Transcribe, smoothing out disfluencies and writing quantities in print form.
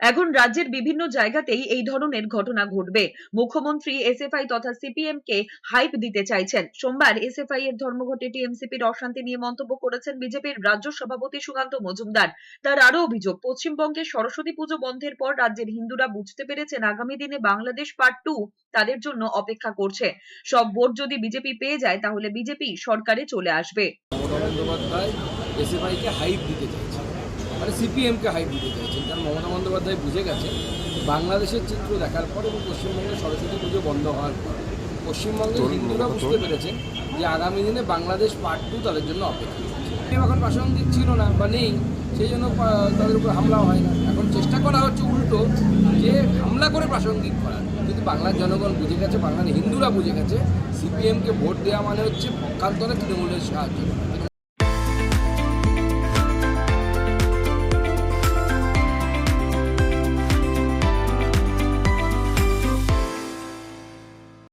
এখন রাজ্যের বিভিন্ন জায়গাতেই এই ধরনের ঘটনা ঘটবে। মুখ্যমন্ত্রী এসএফআই তথা সিপিএম কে হাইপ দিতে চাইছেন। সোমবার এসএফআই এর ধর্মঘটে টিএমসিপির অশান্তি নিয়ে মন্তব্য করেছেন বিজেপির রাজ্য সভাপতি সুকান্ত মজুমদার। তার আরো অভিযোগ, পশ্চিমবঙ্গে সরস্বতী পুজো বন্ধের পর রাজ্যের হিন্দুরা বুঝতে পেরেছেন আগামী দিনে বাংলাদেশ পার্ট 2 তাদের জন্য অপেক্ষা করছে। সব ভোট যদি বিজেপি পেয়ে যায় তাহলে বিজেপি সরকারে চলে আসবে। মমতা বন্দ্যোপাধ্যায় এসএফআইকে হাইপ দিতে চাইছেন, মানে সিপিএমকে হাইপ দিতে চাইছেন। কারণ মমতা বন্দ্যোপাধ্যায় বুঝে গেছেন বাংলাদেশের চিত্র দেখার পর এবং পশ্চিমবঙ্গে সরস্বতী পুজো বন্ধ হওয়ার পর পশ্চিমবঙ্গের হিন্দুরা বুঝতে পেরেছেন যে আগামী দিনে বাংলাদেশ পার্ট 2 তাদের জন্য অপেক্ষা করছে। এখন প্রাসঙ্গিক ছিল না বা নেই, সেই জন্য তাদের উপর হামলা হয় না। এখন চেষ্টা করা হচ্ছে উল্টো যে হামলা করে প্রাসঙ্গিক করার। কিন্তু বাংলার জনগণ বুঝে গেছে, বাংলার হিন্দুরা বুঝে গেছে সিপিএমকে ভোট দেওয়া মানে হচ্ছে পক্ষান্তরে তৃণমূলের সাহায্য করা।